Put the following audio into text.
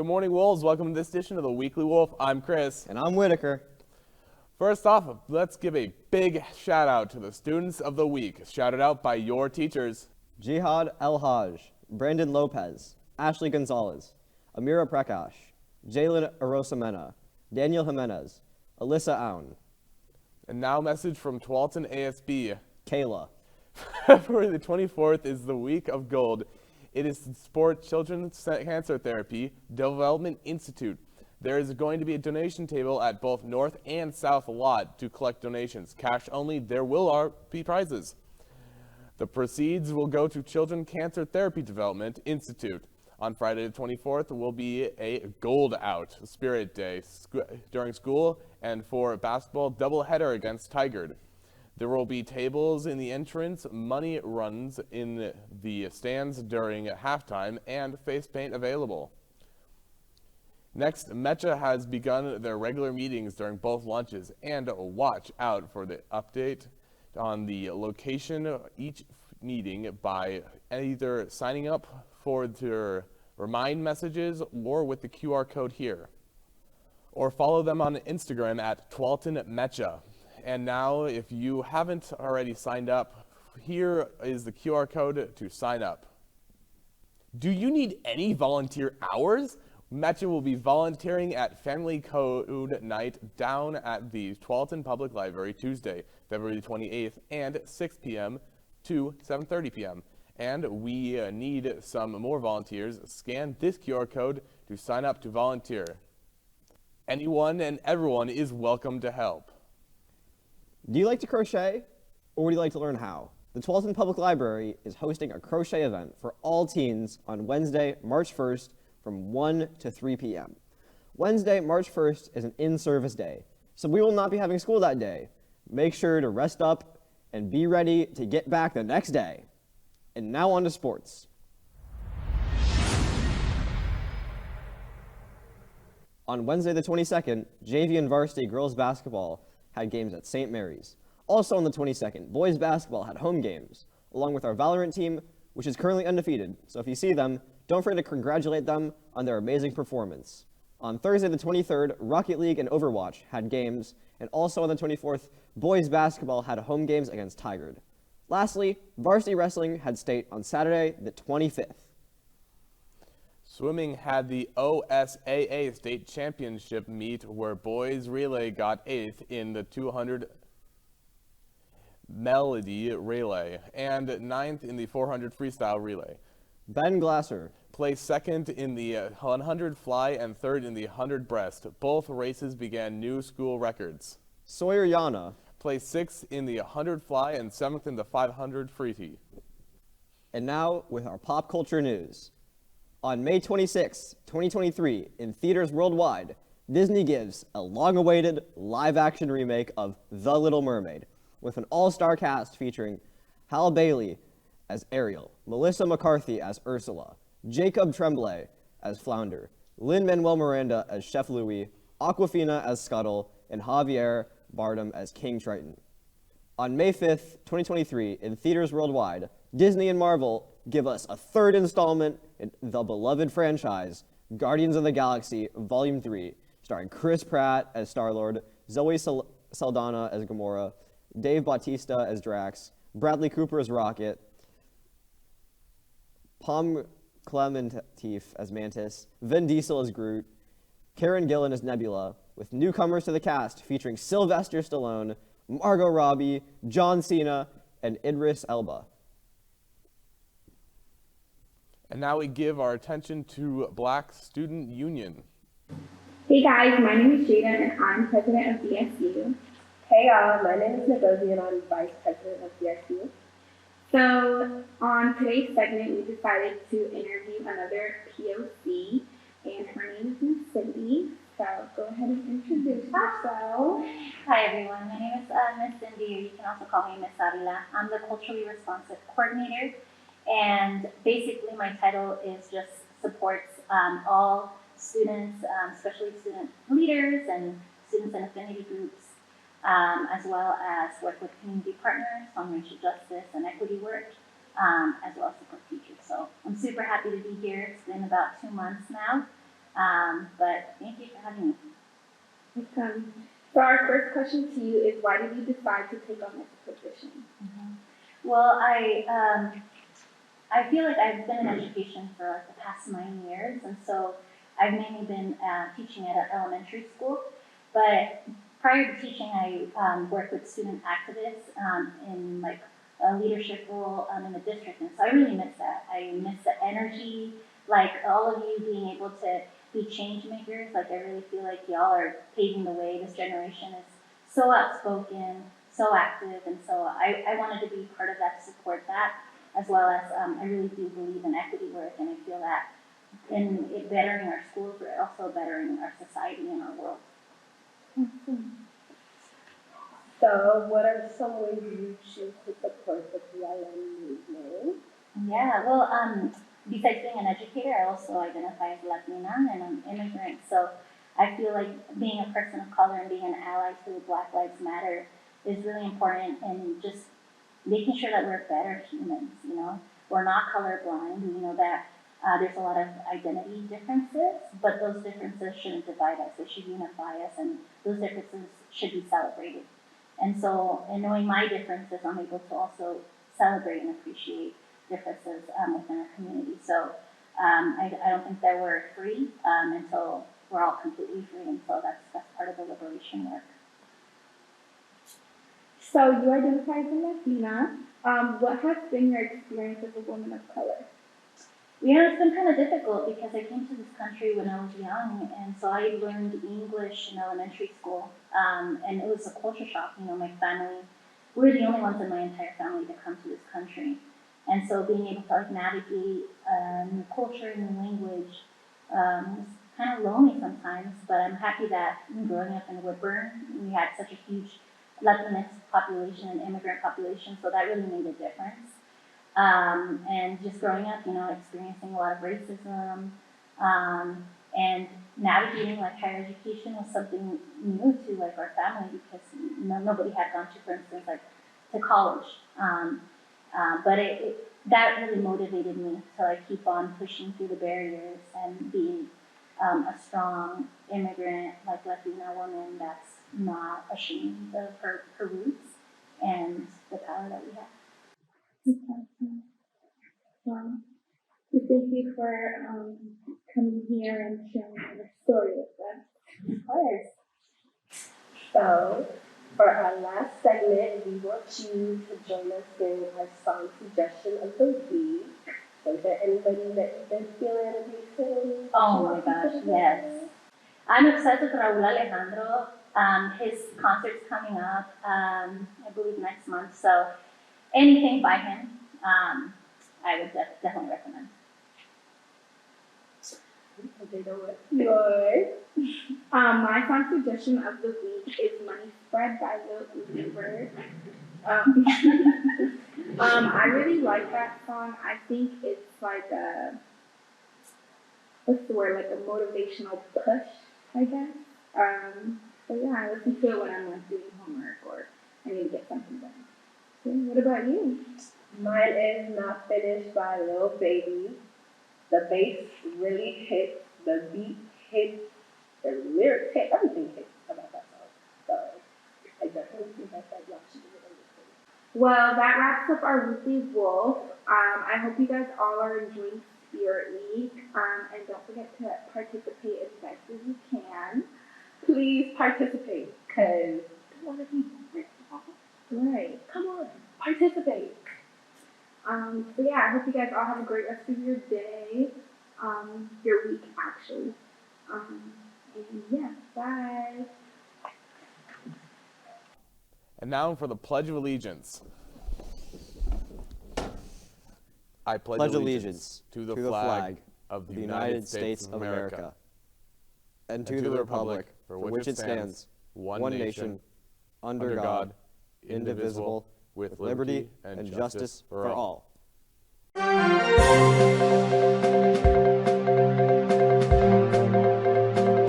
Good morning, Wolves. Welcome to this edition of the Weekly Wolf. I'm Chris. And I'm Whitaker. First off, let's give a big shout out to the students of the week, shouted out by your teachers. Jihad El Haj, Brandon Lopez, Ashley Gonzalez, Amira Prakash, Jalen Arosamena, Daniel Jimenez, Alyssa Aoun. And now a message from Tualatin ASB. Kayla. February the 24th is the week of gold. It is to support Children's Cancer Therapy Development Institute. There is going to be a donation table at both North and South Lot to collect donations. Cash only, there will be prizes. The proceeds will go to Children's Cancer Therapy Development Institute. On Friday the 24th will be a Gold Out Spirit Day during school and for basketball doubleheader against Tigard. There will be tables in the entrance, money runs in the stands during halftime, and face paint available. Next, Mecha has begun their regular meetings during both lunches, and watch out for the update on the location of each meeting by either signing up for their remind messages or with the QR code here. Or follow them on Instagram at Tualatin Mecha. And now, if you haven't already signed up, here is the QR code to sign up. Do you need any volunteer hours? Mecha will be volunteering at Family Code Night down at the Tualatin Public Library Tuesday, February 28th, and 6 p.m. to 7:30 p.m. And we need some more volunteers. Scan this QR code to sign up to volunteer. Anyone and everyone is welcome to help. Do you like to crochet, or would you like to learn how? The Tualatin Public Library is hosting a crochet event for all teens on Wednesday, March 1st from 1 to 3 p.m. Wednesday, March 1st is an in-service day, so we will not be having school that day. Make sure to rest up and be ready to get back the next day. And now on to sports. On Wednesday the 22nd, JV and varsity girls basketball had games at St. Mary's. Also on the 22nd, boys basketball had home games, along with our Valorant team, which is currently undefeated. So if you see them, don't forget to congratulate them on their amazing performance. On Thursday the 23rd, Rocket League and Overwatch had games, and also on the 24th, boys basketball had home games against Tigard. Lastly, varsity wrestling had state on Saturday the 25th. Swimming had the OSAA State Championship meet where boys relay got 8th in the 200 melody relay and 9th in the 400 freestyle relay. Ben Glasser placed 2nd in the 100 fly and 3rd in the 100 breast. Both races began new school records. Sawyer Yana placed 6th in the 100 fly and 7th in the 500 freety. And now with our pop culture news. On May 26, 2023, in theaters worldwide, Disney gives a long-awaited live-action remake of The Little Mermaid, with an all-star cast featuring Halle Bailey as Ariel, Melissa McCarthy as Ursula, Jacob Tremblay as Flounder, Lin-Manuel Miranda as Chef Louis, Awkwafina as Scuttle, and Javier Bardem as King Triton. On May 5th, 2023, in theaters worldwide, Disney and Marvel give us a third installment in the beloved franchise, Guardians of the Galaxy Volume 3, starring Chris Pratt as Star-Lord, Zoe Saldana as Gamora, Dave Bautista as Drax, Bradley Cooper as Rocket, Pom Klementieff as Mantis, Vin Diesel as Groot, Karen Gillan as Nebula, with newcomers to the cast featuring Sylvester Stallone, Margot Robbie, John Cena, and Idris Elba. And now we give our attention to Black Student Union. Hey guys, my name is Jada and I'm president of BSU. Hey y'all, my name is Ngozi and I'm vice president of BSU. So on today's segment, we decided to interview another POC, and her name is Miss Cindy. So go ahead and introduce yourself. Hi everyone, my name is Miss Cindy, or you can also call me Miss Avila. I'm the Culturally Responsive Coordinator, and basically my title is just supports all students, especially student leaders and students in affinity groups, as well as work with community partners on racial justice and equity work, as well as support teachers. So I'm super happy to be here. It's been about 2 months now. But thank you for having me. Awesome. So our first question to you is, why did you decide to take on this position? Well, I feel like I've been in education for like the past 9 years, and so I've mainly been teaching at an elementary school. But prior to teaching, I worked with student activists in like a leadership role in the district, and so I really miss that. I miss the energy, like all of you being able to be change makers. Like I really feel like y'all are paving the way. This generation is so outspoken, so active, and so I wanted to be part of that, to support that, as well as I really do believe in equity work, and I feel that in it bettering our schools, but also bettering our society and our world. So, what are some ways you choose to support the BLM movement? Yeah, well, besides being an educator, I also identify as Latina and I'm immigrant. So I feel like being a person of color and being an ally to the Black Lives Matter is really important, and just making sure that we're better humans, you know. We're not colorblind. We know that there's a lot of identity differences, but those differences shouldn't divide us. They should unify us, and those differences should be celebrated. And so, in knowing my differences, I'm able to also celebrate and appreciate differences within our community. So I don't think that we're free until we're all completely free, and so that's part of the liberation work. So you identify as a Latina. What has been your experience as a woman of color? You know, it's been kind of difficult because I came to this country when I was young, and so I learned English in elementary school, and it was a culture shock. You know, my family, we were the only ones in my entire family to come to this country, and so being able to like navigate new culture, new language, was kind of lonely sometimes. But I'm happy that growing up in Woodburn, we had such a huge Latinx population and immigrant population, so that really made a difference. And just growing up, you know, experiencing a lot of racism, and navigating like higher education was something new to like our family, because nobody had gone to, for instance, like to college. But that really motivated me to like keep on pushing through the barriers and being a strong immigrant, like Latina woman that's not ashamed of her roots and the power that we have. Wow. So thank you for coming here and sharing your story with us. Of course. So, for our last segment, we want you to join us in our song suggestion of the week. So, is there anybody that you've been feeling recently? Oh my gosh, yes. I'm obsessed with Raul Alejandro. His concert's coming up, I believe next month. So anything by him, I would definitely recommend. Okay, know what? Yours. My song suggestion of the week is Money Spread by Lil Uzi Vert. I really like that song. I think it's like a, what's the word, like a motivational push, I guess. So yeah, I listen to it when I'm like doing homework or I need to get something done. So what about you? Mine is Not Finished by Lil Baby. The bass really hits, the beat hits, the lyrics hit, everything hits about that song. So I definitely think that y'all should give it a listen. Well, that wraps up our weekly Wolf. I hope you guys all are enjoying Spirit Week. And don't forget to participate as best as you can. Please participate, because don't want to be right. Come on, participate. So yeah, I hope you guys all have a great rest of your day, your week actually. And yeah, bye. And now for the Pledge of Allegiance. I pledge allegiance to the flag of the United States of America and to the republic for which it stands, one nation, under God, indivisible, with liberty and justice for all.